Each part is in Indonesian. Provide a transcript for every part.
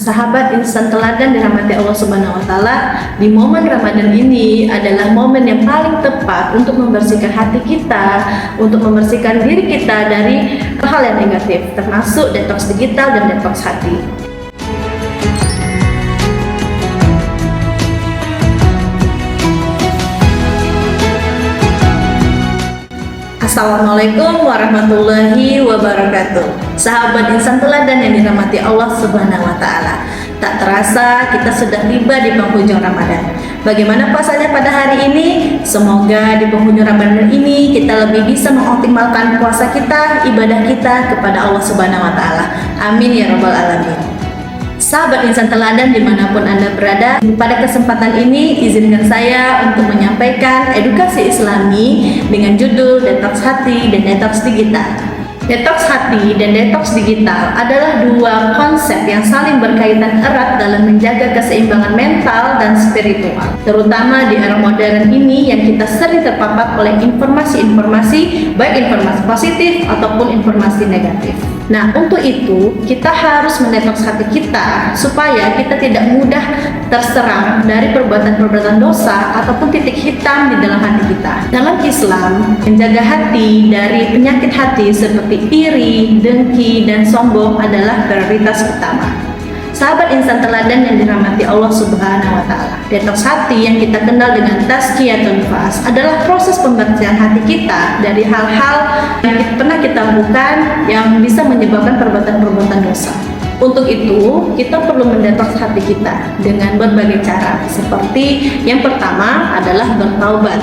Sahabat instan teladan dirahmati Allah Subhanahu wa taala, di momen Ramadan ini adalah momen yang paling tepat untuk membersihkan hati kita, untuk membersihkan diri kita dari hal yang negatif, termasuk detox digital dan detox hati. Assalamualaikum warahmatullahi wabarakatuh. Sahabat insan teladan yang dirahmati Allah Subhanahu wa taala. Tak terasa kita sudah tiba di penghujung Ramadan. Bagaimana puasanya pada hari ini? Semoga di penghujung Ramadan ini kita lebih bisa mengoptimalkan puasa kita, ibadah kita kepada Allah Subhanahu wa taala. Amin ya rabbal alamin. Sahabat insan teladan dimanapun Anda berada, pada kesempatan ini izinkan saya untuk menyampaikan edukasi Islami dengan judul Detox Hati dan Detox Digital. Detox hati dan detox digital adalah dua konsep yang saling berkaitan erat dalam menjaga keseimbangan mental dan spiritual. Terutama di era modern ini yang kita sering terpapar oleh informasi-informasi, baik informasi positif ataupun informasi negatif. Nah, untuk itu kita harus mendetoks hati kita supaya kita tidak mudah terserang dari perbuatan-perbuatan dosa ataupun titik hitam di dalam hati kita. Dalam Islam, menjaga hati dari penyakit hati seperti iri, dengki, dan sombong adalah prioritas utama. Sahabat insan teladan yang dirahmati Allah Subhanahu wa taala. Detox hati yang kita kenal dengan tazkiyatun nufas adalah proses pembersihan hati kita dari hal-hal yang pernah kita lakukan yang bisa menyebabkan perbuatan-perbuatan dosa. Untuk itu, kita perlu mendetoks hati kita dengan berbagai cara. Seperti yang pertama adalah bertaubat.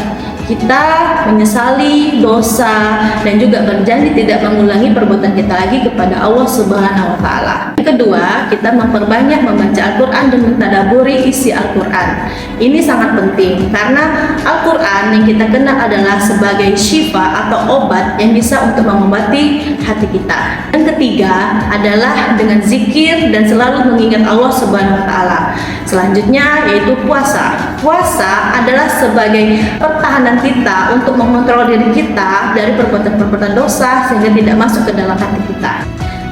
Kita menyesali dosa dan juga berjanji tidak mengulangi perbuatan kita lagi kepada Allah Subhanahu wa taala. Yang kedua, kita memperbanyak membaca Al-Qur'an dan mentadaburi isi Al-Qur'an. Ini sangat penting karena Al-Qur'an yang kita kenal adalah sebagai syifa atau obat yang bisa untuk mengobati hati kita. Yang ketiga adalah dengan zikir dan selalu mengingat Allah Subhanahu wa taala. Selanjutnya yaitu puasa. Puasa adalah sebagai pertahanan kita untuk mengontrol diri kita dari perbuatan-perbuatan dosa sehingga tidak masuk ke dalam hati kita.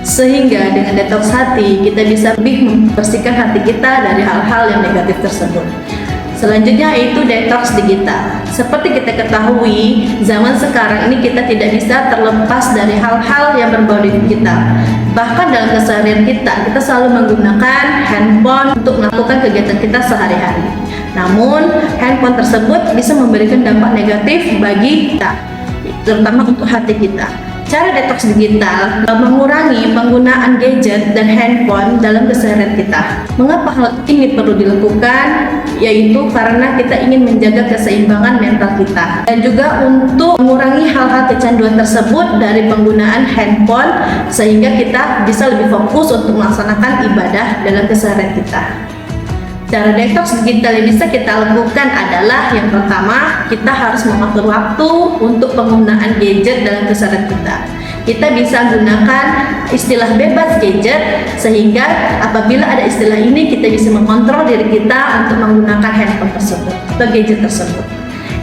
Sehingga dengan detox hati kita bisa lebih membersihkan hati kita dari hal-hal yang negatif tersebut. Selanjutnya yaitu detox digital. Seperti kita ketahui, zaman sekarang ini kita tidak bisa terlepas dari hal-hal yang berbau digital. Bahkan dalam keseharian kita selalu menggunakan handphone untuk melakukan kegiatan kita sehari-hari. Namun, handphone tersebut bisa memberikan dampak negatif bagi kita, terutama untuk hati kita. Cara detox digital mengurangi penggunaan gadget dan handphone dalam keseharian kita. Mengapa hal ini perlu dilakukan? Yaitu karena kita ingin menjaga keseimbangan mental kita dan juga untuk mengurangi hal-hal kecanduan tersebut dari penggunaan handphone sehingga kita bisa lebih fokus untuk melaksanakan ibadah dalam keseharian kita. Cara detox digital yang bisa kita lakukan adalah yang pertama, kita harus mengatur waktu untuk penggunaan gadget dalam keseharian kita. Kita bisa gunakan istilah bebas gadget sehingga apabila ada istilah ini kita bisa mengontrol diri kita untuk menggunakan handphone tersebut atau gadget tersebut.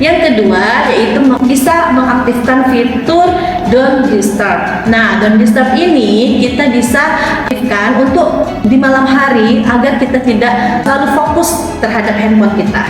Yang kedua yaitu bisa mengaktifkan fitur Don't Disturb. Nah, Don't Disturb ini kita bisa aktifkan untuk di malam hari agar kita tidak terlalu fokus terhadap handphone kita.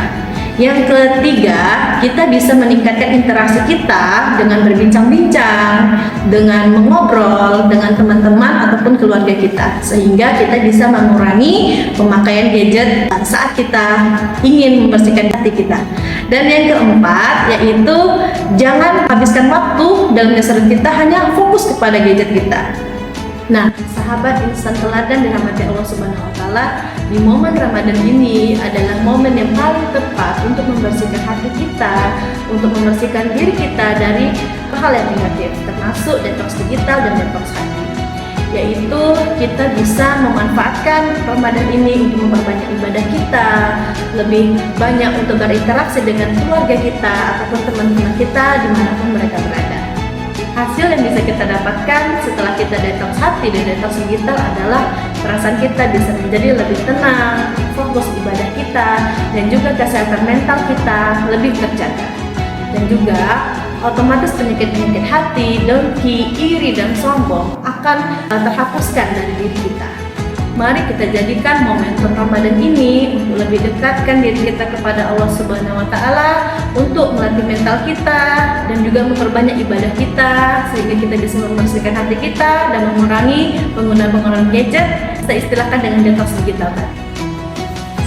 Yang ketiga, kita bisa meningkatkan interaksi kita dengan berbincang-bincang, dengan mengobrol dengan teman-teman ataupun keluarga kita, sehingga kita bisa mengurangi pemakaian gadget saat kita ingin membersihkan hati kita. Dan yang keempat yaitu jangan habiskan waktu dalam keseharian kita hanya fokus kepada gadget kita. Nah, sahabat insan teladan dirahmati Allah Subhanahu wa taala, di momen Ramadan ini adalah momen yang paling tepat untuk membersihkan hati kita, untuk membersihkan diri kita dari hal yang negatif, termasuk detox digital dan detox hati. Yaitu kita bisa memanfaatkan Ramadan ini untuk memperbanyak ibadah kita, lebih banyak untuk berinteraksi dengan keluarga kita ataupun teman-teman kita dimanapun mereka berada. Hasil yang bisa kita dapatkan setelah kita detox hati dan detox digital adalah perasaan kita bisa menjadi lebih tenang, fokus ibadah kita, dan juga kesehatan mental kita lebih terjaga. Dan juga otomatis penyakit-penyakit hati, dengki, iri, dan sombong akan terhapuskan dari diri kita. Mari kita jadikan momentum Ramadan ini untuk lebih dekatkan diri kita kepada Allah Subhanahu wa taala, untuk melatih mental kita dan juga memperbanyak ibadah kita sehingga kita bisa membersihkan hati kita dan mengurangi penggunaan gadget, kita istilahkan dengan detox digital tadi.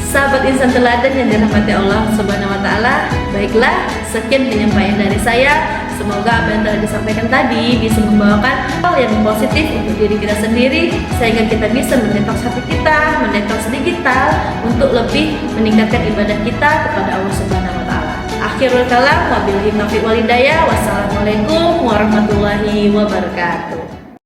Sahabat insan teladan yang dirahmati Allah Subhanahu wa taala, baiklah, sekian penyampaian dari saya. Semoga apa yang telah disampaikan tadi bisa membawakan hal yang positif untuk diri kita sendiri, sehingga kita bisa mendetoks hati kita, mendetoks digital untuk lebih meningkatkan ibadah kita kepada Allah Subhanahu wa taala. Akhirul kalam, wabillahi taufiq wal hidayah. Wassalamualaikum warahmatullahi wabarakatuh.